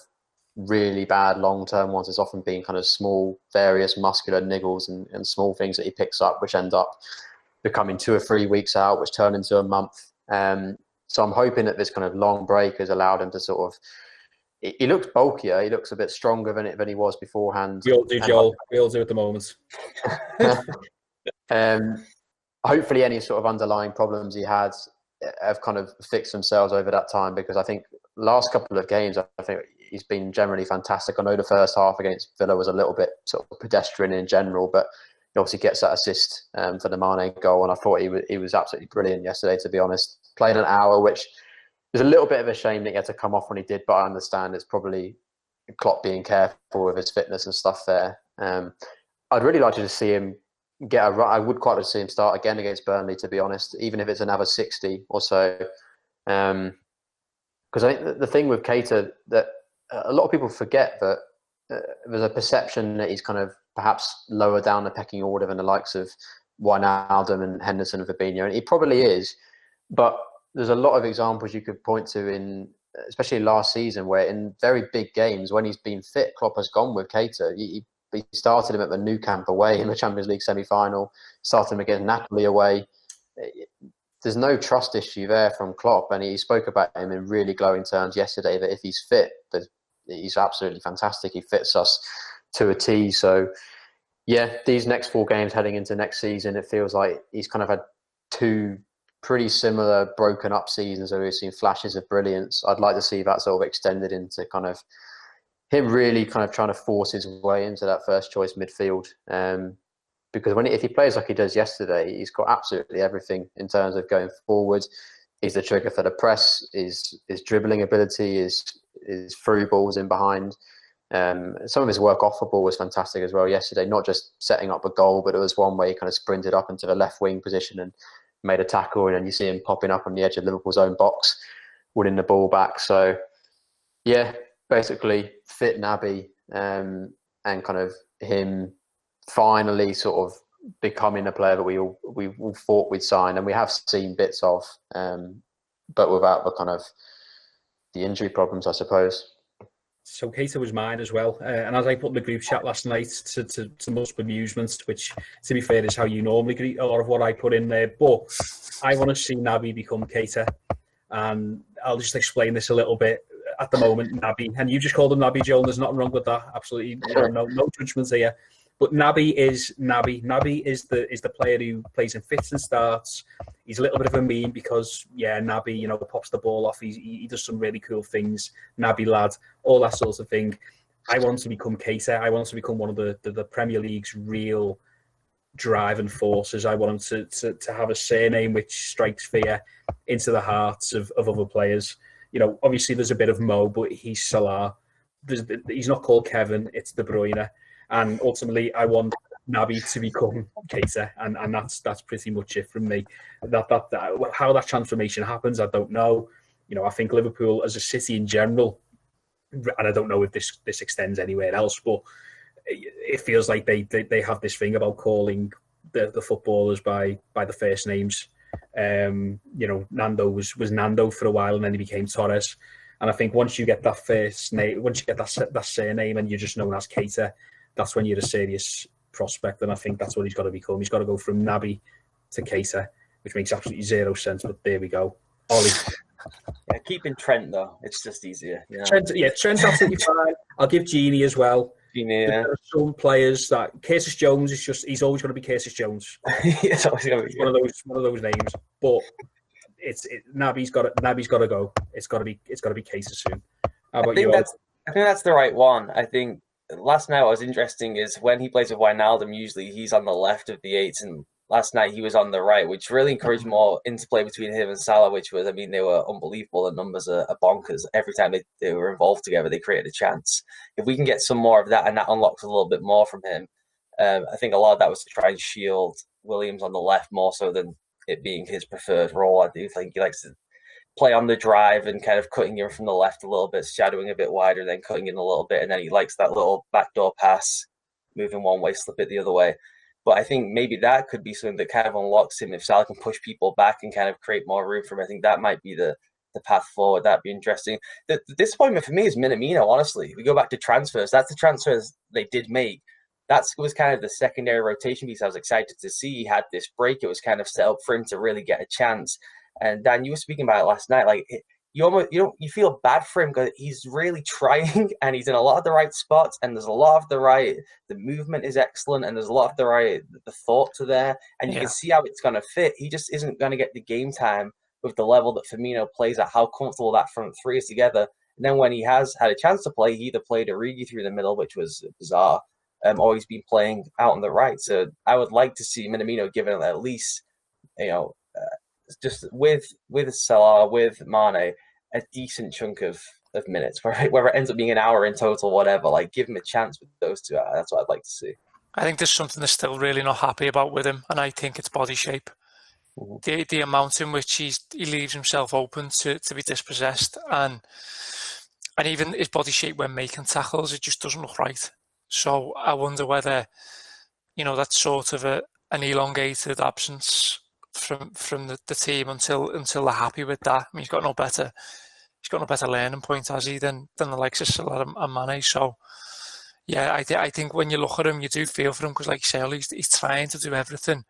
really bad long-term ones. It's often been kind of small, various muscular niggles and small things that he picks up, which end up becoming 2 or 3 weeks out, which turn into a month. So I'm hoping that this kind of long break has allowed him to sort of. He looks bulkier. He looks a bit stronger than he was beforehand. We all do, Joel. We all do at the moment. Hopefully, any sort of underlying problems he had have kind of fixed themselves over that time, because I think last couple of games, I think he's been generally fantastic. I know the first half against Villa was a little bit sort of pedestrian in general, but he obviously gets that assist for the Mane goal, and I thought he was absolutely brilliant yesterday, to be honest. Played an hour, which is a little bit of a shame that he had to come off when he did, but I understand it's probably Klopp being careful with his fitness and stuff there. I'd really like to just see him get a run. I would quite like to see him start again against Burnley, to be honest, even if it's another 60 or so. Because I think the thing with Keita, that a lot of people forget that there's a perception that he's kind of perhaps lower down the pecking order than the likes of Wijnaldum and Henderson and Fabinho, and he probably is. But there's a lot of examples you could point to in, especially last season, where in very big games, when he's been fit, Klopp has gone with Keita. He started him at the Nou Camp away in the Champions League semi-final, started him against Napoli away. There's no trust issue there from Klopp, and he spoke about him in really glowing terms yesterday, that if he's fit, he's absolutely fantastic. He fits us to a T. So, yeah, these next 4 games heading into next season, it feels like he's kind of had 2 pretty similar broken up seasons where we've seen flashes of brilliance. I'd like to see that sort of extended into kind of him really kind of trying to force his way into that first choice midfield. Because if he plays like he does yesterday, he's got absolutely everything in terms of going forward. He's the trigger for the press. His dribbling ability, his through balls in behind. Some of his work off the ball was fantastic as well yesterday. Not just setting up a goal, but it was one where he kind of sprinted up into the left wing position and made a tackle, and then you see him popping up on the edge of Liverpool's own box, winning the ball back. So, yeah, basically fit Naby and kind of him finally sort of becoming a player that we all thought we'd sign, and we have seen bits of, but without the kind of the injury problems, I suppose. So Keita was mine as well, and as I put in the group chat last night, to most amusement, which, to be fair, is how you normally greet a lot of what I put in there. But I want to see Naby become Keita, and I'll just explain this a little bit. At the moment, Naby, and you just called him Naby, Joel. There's nothing wrong with that. Absolutely, no judgments here. But Naby is Naby. Naby is the player who plays in fits and starts. He's a little bit of a meme because, yeah, Naby, pops the ball off. He does some really cool things. Naby lad, all that sort of thing. I want him to become Keita. I want him to become one of the Premier League's real driving forces. I want him to have a surname which strikes fear into the hearts of other players. Obviously there's a bit of Mo, but he's Salah. He's not called Kevin, it's De Bruyne. And ultimately, I want Naby to become Keita, and that's pretty much it from me. That how that transformation happens, I don't know. I think Liverpool as a city in general, and I don't know if this extends anywhere else, but it feels like they have this thing about calling the footballers by the first names. Nando was Nando for a while, and then he became Torres. And I think once you get that first name, once you get that surname, and you're just known as Keita, that's when you're a serious prospect. And I think that's what he's got to become. He's got to go from Naby to Keita, which makes absolutely zero sense. But there we go. Ollie. Yeah, keeping Trent though, it's just easier. Trent's absolutely fine. I'll give Genie as well. There are some players that Curtis Jones is he's always going to be Curtis Jones. It's always going to be one of those names. But Naby's got to go. It's got to be Keita soon. How about you? I think that's the right one. I think last night what was interesting is when he plays with Wijnaldum, usually he's on the left of the eights, and last night he was on the right, which really encouraged more interplay between him and Salah, which was, they were unbelievable. The numbers are bonkers. Every time they were involved together, they created a chance. If we can get some more of that, and that unlocks a little bit more from him, I think a lot of that was to try and shield Williams on the left more so than it being his preferred role. I do think he likes to play on the drive and kind of cutting in from the left a little bit, shadowing a bit wider, then cutting in a little bit, and then he likes that little backdoor pass, moving one way, slip it the other way. But I think maybe that could be something that kind of unlocks him. If Salah can push people back and kind of create more room for him, I think that might be the path forward. That'd be interesting. The disappointment for me is Minamino, honestly. If we go back to transfers, that's the transfers they did make. That was kind of the secondary rotation piece I was excited to see. He had this break. It was kind of set up for him to really get a chance. And Dan, you were speaking about it last night. Like, you feel bad for him because he's really trying and he's in a lot of the right spots, and there's a lot of the movement is excellent, and there's a lot of the thoughts are there, and you can see how it's going to fit. He just isn't going to get the game time with the level that Firmino plays at, how comfortable that front three is together. And then when he has had a chance to play, he either played Origi through the middle, which was bizarre, or he's been playing out on the right. So I would like to see Minamino given at least, just with Salah, with Mane, a decent chunk of minutes, where it ends up being an hour in total, whatever. Like, give him a chance with those two. That's what I'd like to see. I think there's something they're still really not happy about with him, and I think it's body shape. Mm-hmm. The amount in which he leaves himself open to be dispossessed, and even his body shape when making tackles, it just doesn't look right. So I wonder whether, that's sort of an elongated absence from the team until they're happy with that. I mean, he's got no better learning point, has he, than the likes of Salah and Mane. So yeah, I think when you look at him, you do feel for him, because like you say, Ollie, he's trying to do everything,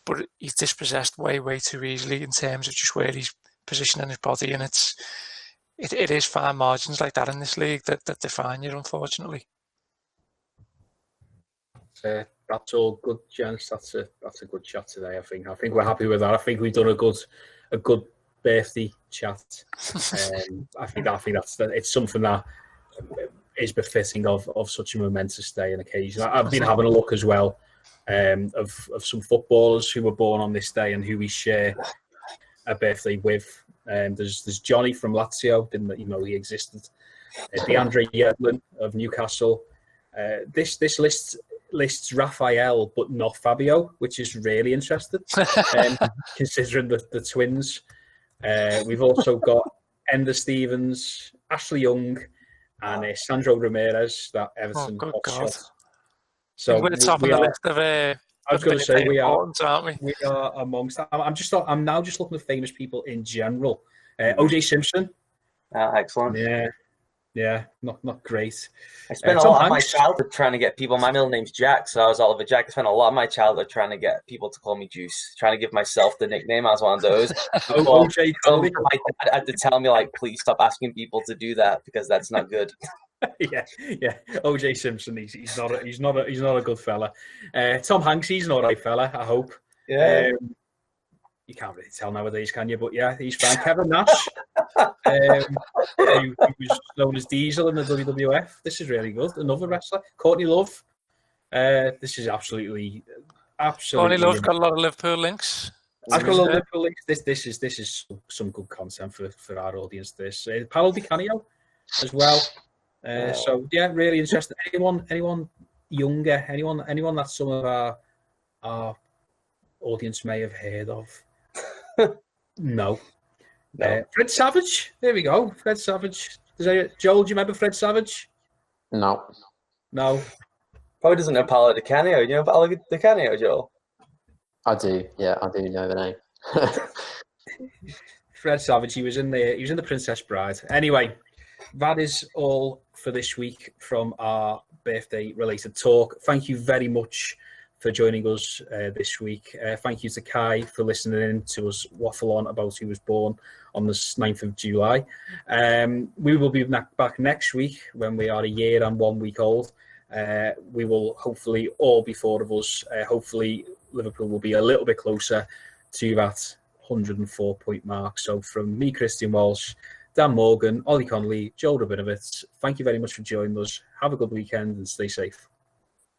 but he's dispossessed way too easily in terms of just where he's positioning his body, and it is fine margins like that in this league that define you, unfortunately. That's all good, gents. That's a good chat today. I think we're happy with that. I think we've done a good birthday chat. I think it's something that is befitting of such a momentous day and occasion. I've been having a look as well of some footballers who were born on this day and who we share a birthday with. There's Johnny from Lazio, didn't even know he existed. DeAndre Yedlin of Newcastle. This lists Raphael but not Fabio, which is really interesting, considering the twins. We've also got Ender Stevens, Ashley Young, and Sandro Ramirez, that Everton shot. So we're top of the list of. I was going to say we are, aren't we? We are amongst that. I'm now just looking at famous people in general. OJ Simpson. Excellent. Yeah, not great. I spent a lot of my childhood trying to get people. My middle name's Jack, so I was Oliver Jack. I spent a lot of my childhood trying to get people to call me Juice, trying to give myself the nickname. I was one of those. OJ Connolly. My dad had to tell me, like, please stop asking people to do that because that's not good. yeah. OJ Simpson. He's not a good fella. Tom Hanks. He's an alright fella. I hope. Yeah. You can't really tell nowadays, can you? But yeah, he's fine. Kevin Nash, who was known as Diesel in the WWF. This is really good. Another wrestler, Courtney Love. This is absolutely. Courtney Love's got a lot of Liverpool links. I've got a lot of Liverpool links. This is some good content for our audience. This Paolo Di Canio as well. So yeah, really interesting. Anyone younger? Anyone that some of our audience may have heard of? No. Fred Savage. There we go. Fred Savage. Joel, do you remember Fred Savage? No. Probably doesn't know Paolo Di Canio. You know Paolo Di Canio, Joel? I do. Yeah, I do know the name. Fred Savage. He was in the Princess Bride. Anyway, that is all for this week from our birthday-related talk. Thank you very much for joining us this week. Thank you to Kai for listening in to us waffle on about who was born on the 9th of July. We will be back next week when we are a year and 1 week old. We will hopefully all be four of us. Hopefully Liverpool will be a little bit closer to that 104-point mark. So from me, Kristian Walsh, Dan Morgan, Ollie Connolly, Joel Rabinowitz, thank you very much for joining us. Have a good weekend and stay safe.